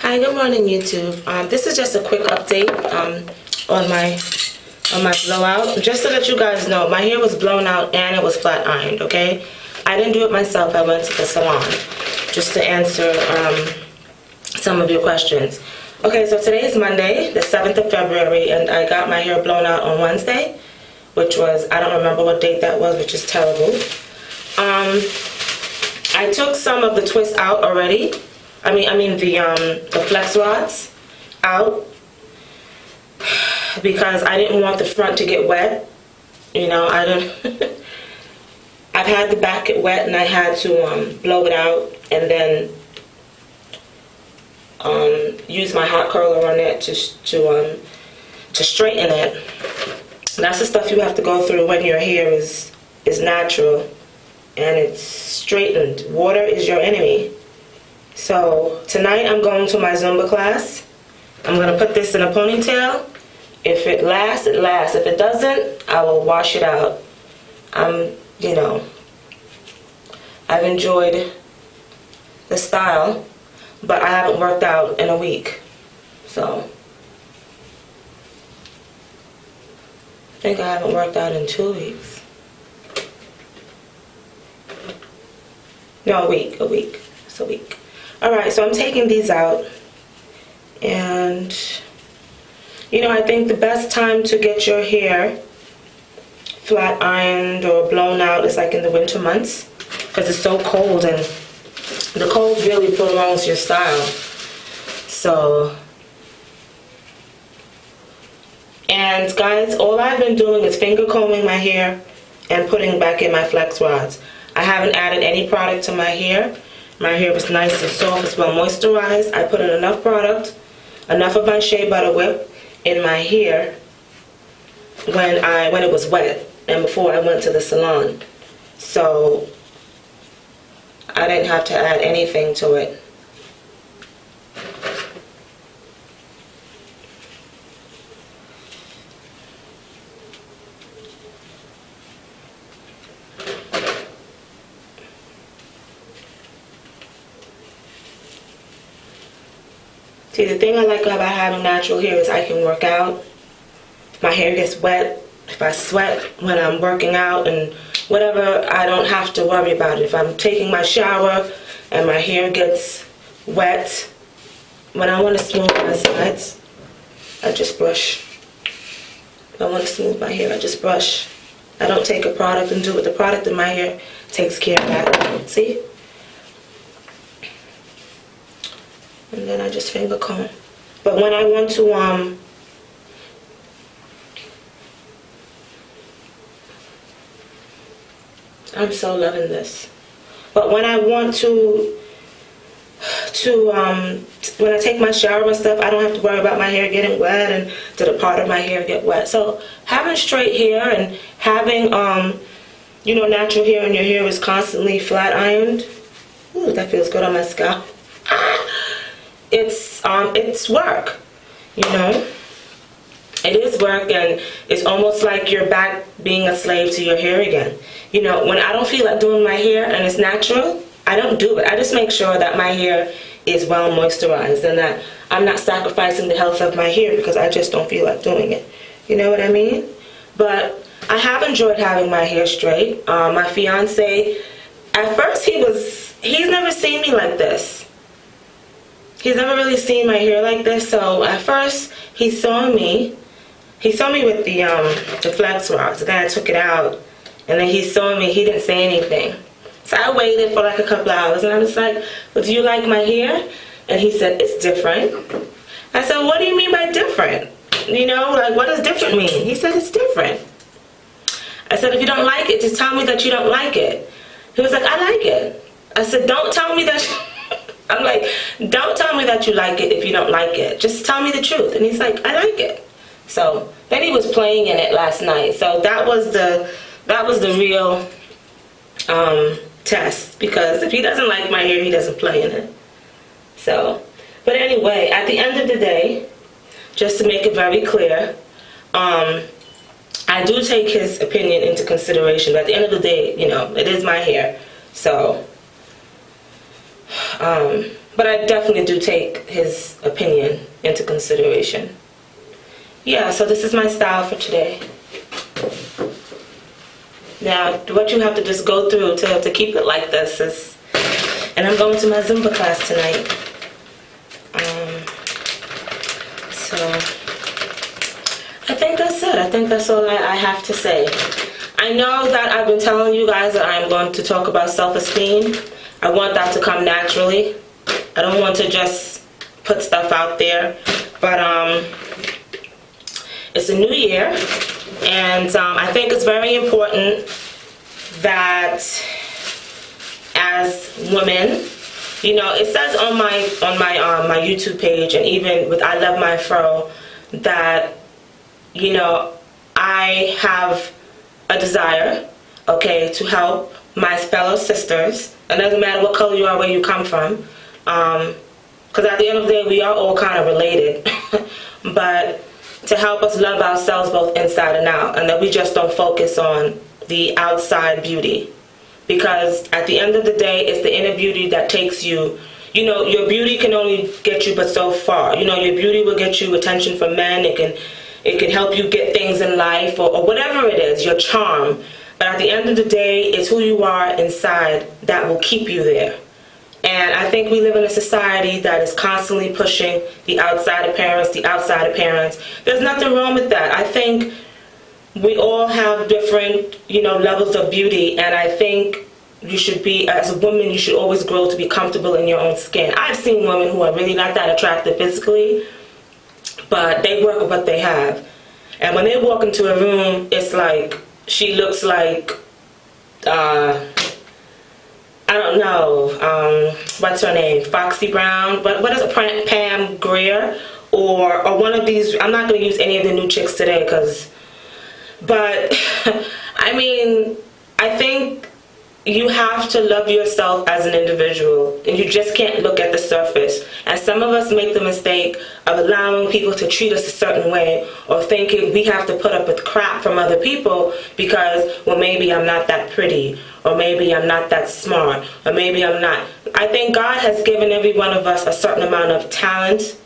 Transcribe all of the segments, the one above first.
Hi, good morning, YouTube. This is just a quick update on my blowout. Just to let you guys know, my hair was blown out and it was flat ironed. Okay, I didn't do it myself. I went to the salon just to answer some of your questions. Okay, so today is Monday, the 7th of February, and I got my hair blown out on Wednesday, which was, I don't remember what date that was, which is terrible. I took some of the twists out already. I mean the flex rods out because I didn't want the front to get wet. You know, I don't. I've had the back get wet, and I had to blow it out and then use my hot curler on it to straighten it. That's the stuff you have to go through when your hair is natural and it's straightened. Water is your enemy. So tonight I'm going to my Zumba class. I'm going to put this in a ponytail. If it lasts, it lasts. If it doesn't, I will wash it out. You know, I've enjoyed the style, but I haven't worked out in a week. So I think I haven't worked out in 2 weeks. No, a week. It's a week. Alright, so I'm taking these out, and you know, I think the best time to get your hair flat ironed or blown out is like in the winter months, because it's so cold and the cold really prolongs your style. So, and guys, all I've been doing is finger combing my hair and putting back in my flex rods. I haven't added any product to my hair. My hair was nice and soft, it's well moisturized. I put in enough product, enough of my Shea Butter Whip in my hair when it was wet and before I went to the salon. So I didn't have to add anything to it. See, the thing I like about having natural hair is I can work out. If my hair gets wet, if I sweat when I'm working out and whatever, I don't have to worry about it. If I'm taking my shower and my hair gets wet, when I want to smooth my sides, I just brush. If I want to smooth my hair, I just brush. I don't take a product and do it. The product in my hair takes care of that. See? And then I just finger comb. But when I want to, I'm so loving this. But when I want to when I take my shower and stuff, I don't have to worry about my hair getting wet and did a part of my hair get wet. So having straight hair and having, you know, natural hair and your hair is constantly flat ironed. Ooh, that feels good on my scalp. It's work, you know. It is work, and it's almost like you're back being a slave to your hair again. You know, when I don't feel like doing my hair and it's natural, I don't do it. I just make sure that my hair is well moisturized and that I'm not sacrificing the health of my hair because I just don't feel like doing it. You know what I mean? But I have enjoyed having my hair straight. My fiance, at first he's never seen me like this. He's never really seen my hair like this, so at first he saw me with the flex rods, and then I took it out, and then he saw me, he didn't say anything. So I waited for like a couple hours, and I was like, well, do you like my hair? And he said, it's different. I said, what do you mean by different? You know, like, what does different mean? He said, it's different. I said, if you don't like it, just tell me that you don't like it. He was like, I like it. I said, don't tell me that I'm like, don't tell me that you like it if you don't like it. Just tell me the truth. And he's like, I like it. So then he was playing in it last night. So that was the real test, because if he doesn't like my hair, he doesn't play in it. So, but anyway, at the end of the day, just to make it very clear, I do take his opinion into consideration. But at the end of the day, you know, it is my hair. So But I definitely do take his opinion into consideration. Yeah, so this is my style for today. Now, what you have to just go through to keep it like this is, and I'm going to my Zumba class tonight. So, I think that's it. I think that's all I have to say. I know that I've been telling you guys that I'm going to talk about self-esteem. I want that to come naturally. I don't want to just put stuff out there. But it's a new year, and I think it's very important that as women, you know, it says on my YouTube page, and even with ILoveMyFro, that, you know, I have a desire, okay, to help my fellow sisters. It doesn't matter what color you are, where you come from, because at the end of the day, we are all kind of related. But to help us love ourselves both inside and out, and that we just don't focus on the outside beauty. Because at the end of the day, it's the inner beauty that takes you. You know, your beauty can only get you but so far. You know, your beauty will get you attention from men. It can help you get things in life, or whatever it is, your charm. But at the end of the day, it's who you are inside that will keep you there. And I think we live in a society that is constantly pushing the outside appearance, the outside appearance. There's nothing wrong with that. I think we all have different, you know, levels of beauty, and I think you should be, as a woman, you should always grow to be comfortable in your own skin. I've seen women who are really not that attractive physically, but they work with what they have. And when they walk into a room, it's like, she looks like, I don't know, what's her name, Foxy Brown, what is it, Pam Grier, or one of these. I'm not going to use any of the new chicks today, but I mean, I think you have to love yourself as an individual, and you just can't look at the surface. And some of us make the mistake of allowing people to treat us a certain way, or thinking we have to put up with crap from other people because, well, maybe I'm not that pretty, or maybe I'm not that smart, or maybe I'm not. I think God has given every one of us a certain amount of talent.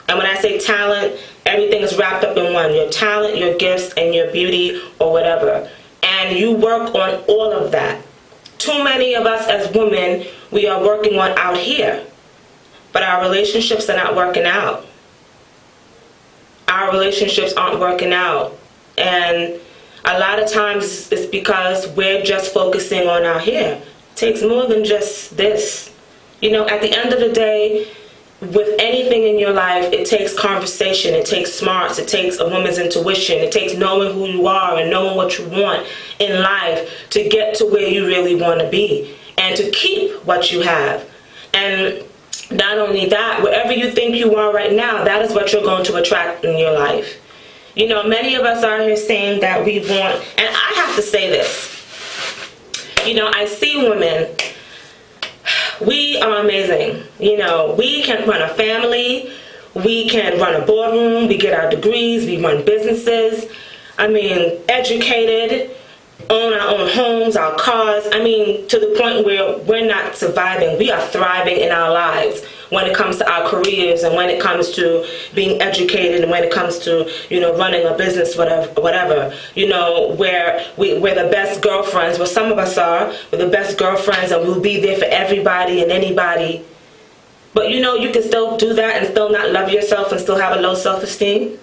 And when I say talent, everything is wrapped up in one. Your talent, your gifts, and your beauty, or whatever. And you work on all of that. Too many of us as women, we are working on out here. But our relationships are not working out. Our relationships aren't working out. And a lot of times it's because we're just focusing on out here. It takes more than just this. You know, at the end of the day, with anything in your life, it takes conversation, it takes smarts, it takes a woman's intuition, it takes knowing who you are and knowing what you want in life to get to where you really want to be and to keep what you have. And not only that, wherever you think you are right now, that is what you're going to attract in your life. You know, many of us are here saying that we want, and I have to say this, you know, I see women. We are amazing. You know, we can run a family, we can run a boardroom, we get our degrees, we run businesses. I mean, educated, own our own homes, our cars. I mean, to the point where we're not surviving, we are thriving in our lives when it comes to our careers, and when it comes to being educated, and when it comes to, you know, running a business, whatever. You know, we're the best girlfriends. Well, some of us are. We're the best girlfriends, and we'll be there for everybody and anybody. But you know, you can still do that and still not love yourself and still have a low self-esteem.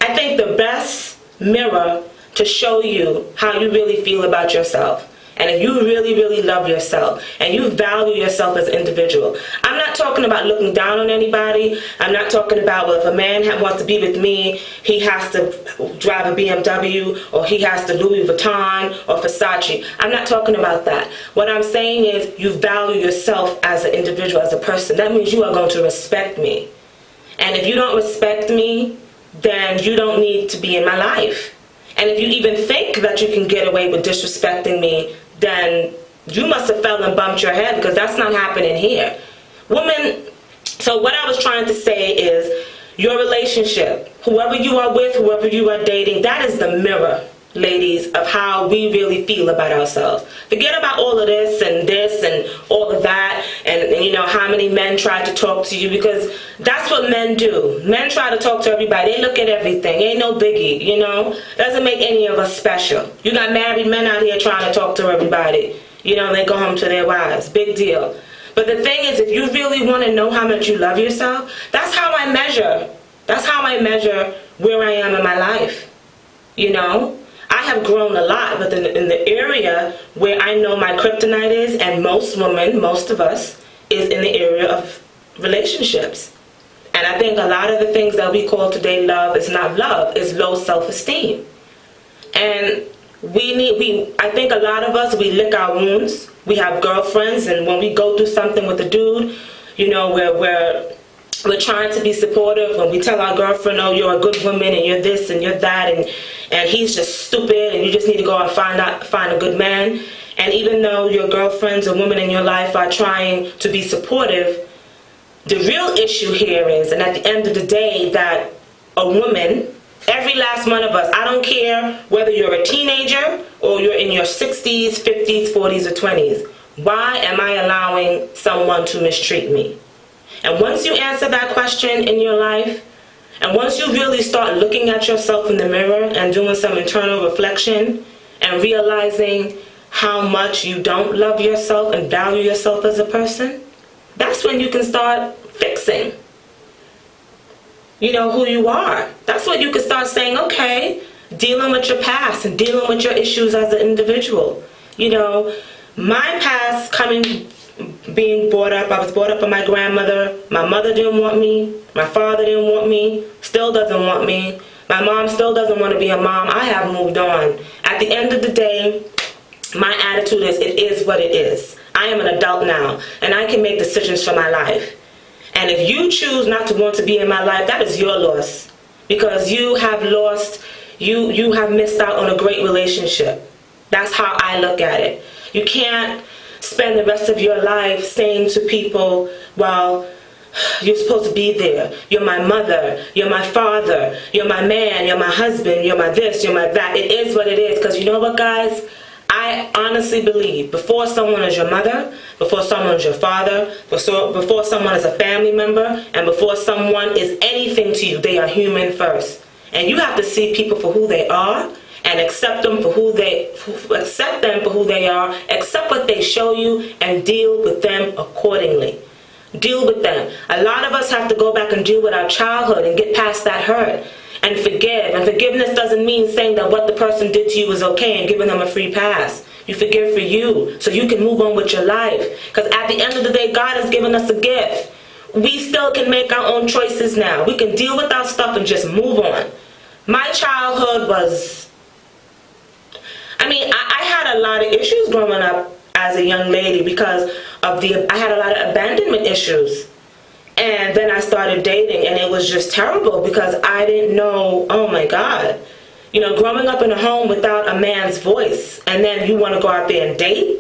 I think the best mirror to show you how you really feel about yourself, and if you really, really love yourself and you value yourself as an individual. I'm not talking about looking down on anybody. I'm not talking about, well, if a man wants to be with me, he has to drive a BMW, or he has to Louis Vuitton or Versace. I'm not talking about that. What I'm saying is you value yourself as an individual, as a person. That means you are going to respect me. And if you don't respect me, then you don't need to be in my life. And if you even think that you can get away with disrespecting me, then you must have fell and bumped your head, because that's not happening here. Women, so what I was trying to say is, your relationship, whoever you are with, whoever you are dating, that is the mirror, ladies, of how we really feel about ourselves. Forget about all of this and all of that. and you know how many men try to talk to you, because that's what men do. Men try to talk to everybody. They look at everything. Ain't no biggie, you know. Doesn't make any of us special. You got married men out here trying to talk to everybody. You know, they go home to their wives. Big deal. But the thing is, if you really want to know how much you love yourself, that's how I measure. That's how I measure where I am in my life. You know, I have grown a lot, but in the area where I know my kryptonite is, and most women, most of us, is in the area of relationships. And I think a lot of the things that we call today love is not love, it's low self-esteem. And I think a lot of us, we lick our wounds. We have girlfriends, and when we go through something with a dude, you know, we're trying to be supportive, when we tell our girlfriend, oh, you're a good woman and you're this and you're that, and he's just stupid and you just need to go and find a good man. And even though your girlfriends or women in your life are trying to be supportive, the real issue here is, and at the end of the day, that a woman, every last one of us, I don't care whether you're a teenager or you're in your 60s, 50s, 40s, or 20s, why am I allowing someone to mistreat me? And once you answer that question in your life, and once you really start looking at yourself in the mirror and doing some internal reflection and realizing how much you don't love yourself and value yourself as a person, that's when you can start fixing, you know, who you are. That's when you can start saying, okay, dealing with your past and dealing with your issues as an individual. You know, my past being brought up, I was brought up by my grandmother. My mother didn't want me. My father didn't want me. Still doesn't want me. My mom still doesn't want to be a mom. I have moved on. At the end of the day, my attitude is, it is what it is. I am an adult now, and I can make decisions for my life. And if you choose not to want to be in my life, that is your loss. Because you have lost, you have missed out on a great relationship. That's how I look at it. You can't spend the rest of your life saying to people, well, you're supposed to be there. You're my mother. You're my father. You're my man. You're my husband. You're my this. You're my that. It is what it is. Because you know what, guys? I honestly believe before someone is your mother, before someone is your father, before someone is a family member, and before someone is anything to you, they are human first. And you have to see people for who they are, and accept them for who they are, accept what they show you, and deal with them accordingly. Deal with them. A lot of us have to go back and deal with our childhood and get past that hurt and forgive. And forgiveness doesn't mean saying that what the person did to you was okay and giving them a free pass. You forgive for you so you can move on with your life. Because at the end of the day, God has given us a gift. We still can make our own choices now. We can deal with our stuff and just move on. My childhood was, I had a lot of issues growing up as a young lady because of I had a lot of abandonment issues. And then I started dating, and it was just terrible because I didn't know, oh my God. You know, growing up in a home without a man's voice, and then you want to go out there and date.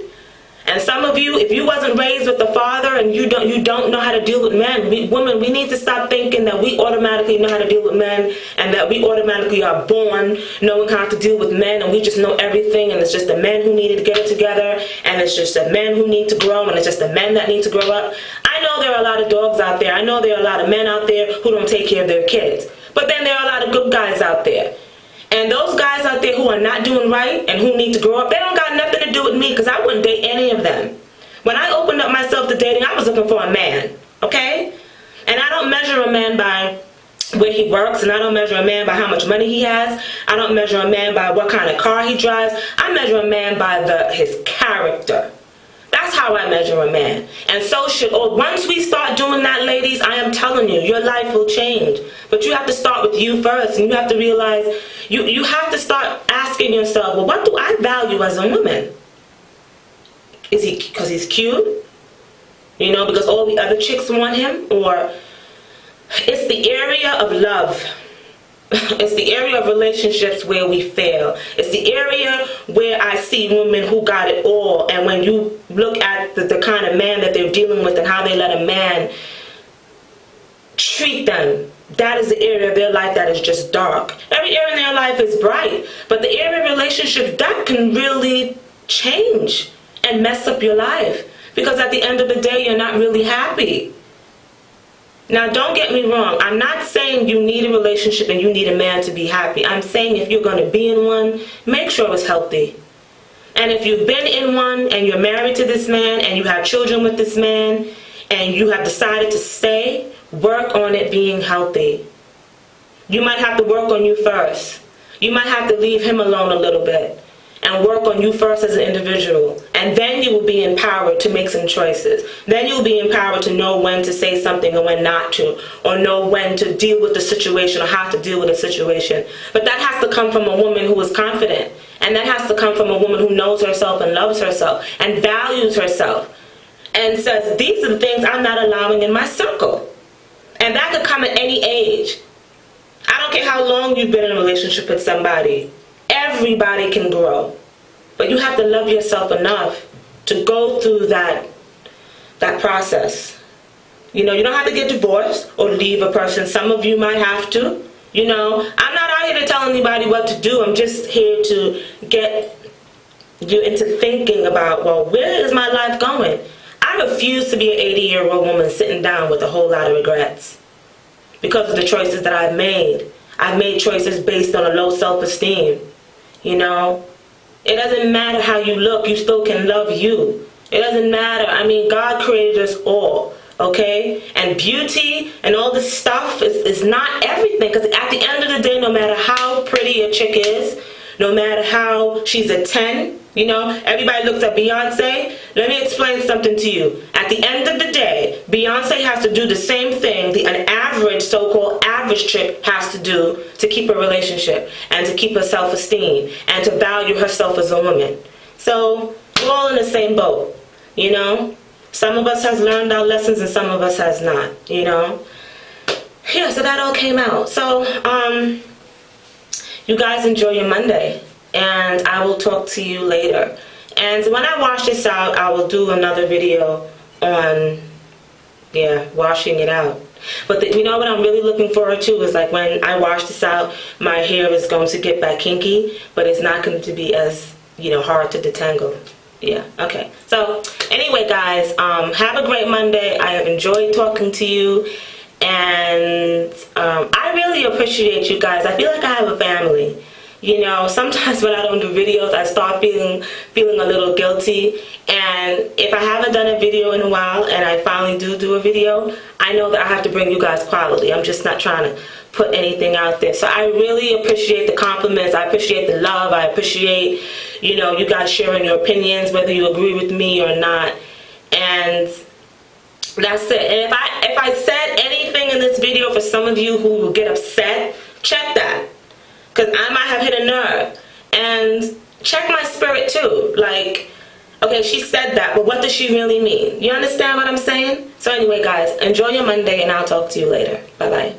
And some of you, if you wasn't raised with a father and you don't know how to deal with men, women, we need to stop thinking that we automatically know how to deal with men and that we automatically are born knowing how to deal with men and we just know everything and it's just the men who need to get it together and it's just the men who need to grow and it's just the men that need to grow up. I know there are a lot of dogs out there. I know there are a lot of men out there who don't take care of their kids. But then there are a lot of good guys out there. And those guys out there who are not doing right and who need to grow up, they don't got nothing to do with me because I wouldn't date any of them. When I opened up myself to dating, I was looking for a man, okay? And I don't measure a man by where he works, and I don't measure a man by how much money he has. I don't measure a man by what kind of car he drives. I measure a man by his character. That's how I measure a man. And so once we start doing that, ladies, I am telling you, your life will change. But you have to start with you first. And you have to realize, you have to start asking yourself, well, what do I value as a woman? Is he because he's cute? You know, because all the other chicks want him? Or it's the area of love. It's the area of relationships where we fail. It's the area where I see women who got it all. And when you look at the kind of man that they're dealing with and how they let a man treat them, that is the area of their life that is just dark. Every area in their life is bright. But the area of relationships, that can really change and mess up your life. Because at the end of the day, you're not really happy. Now, don't get me wrong. I'm not saying you need a relationship and you need a man to be happy. I'm saying if you're going to be in one, make sure it's healthy. And if you've been in one and you're married to this man and you have children with this man and you have decided to stay, work on it being healthy. You might have to work on you first. You might have to leave him alone a little bit and work on you first as an individual. And then you will be empowered to make some choices. Then you'll be empowered to know when to say something and when not to, or know when to deal with the situation or how to deal with the situation. But that has to come from a woman who is confident. And that has to come from a woman who knows herself and loves herself and values herself and says, these are the things I'm not allowing in my circle. And that could come at any age. I don't care how long you've been in a relationship with somebody. Everybody can grow. But you have to love yourself enough to go through that process. You know, you don't have to get divorced or leave a person. Some of you might have to. You know, I'm not out here to tell anybody what to do. I'm just here to get you into thinking about, well, where is my life going? I refuse to be an 80-year-old woman sitting down with a whole lot of regrets because of the choices that I've made. I've made choices based on a low self-esteem. You know, it doesn't matter how you look. You still can love you. It doesn't matter. I mean, God created us all. Okay? And beauty and all this stuff is not everything. Because at the end of the day, no matter how pretty a chick is, no matter how she's a 10, you know, everybody looks at Beyonce. Let me explain something to you. At the end of the day, Beyonce has to do the same thing an average, so-called average chick has to do to keep a relationship and to keep her self-esteem and to value herself as a woman. So we're all in the same boat, you know. Some of us has learned our lessons and some of us has not, you know. Yeah, so that all came out. So, you guys enjoy your Monday. And I will talk to you later. And when I wash this out, I will do another video on, washing it out. But you know what I'm really looking forward to is like when I wash this out, my hair is going to get back kinky. But it's not going to be as, you know, hard to detangle. Yeah, okay. So, anyway, guys, have a great Monday. I have enjoyed talking to you. And I really appreciate you guys. I feel like I have a family. You know, sometimes when I don't do videos, I start feeling a little guilty. And if I haven't done a video in a while and I finally do a video, I know that I have to bring you guys quality. I'm just not trying to put anything out there. So I really appreciate the compliments. I appreciate the love. I appreciate, you know, you guys sharing your opinions, whether you agree with me or not. And that's it. And if I said anything in this video for some of you who will get upset, check that. Because I might have hit a nerve. And check my spirit too. Like, okay, she said that, but what does she really mean? You understand what I'm saying? So anyway, guys, enjoy your Monday and I'll talk to you later. Bye-bye.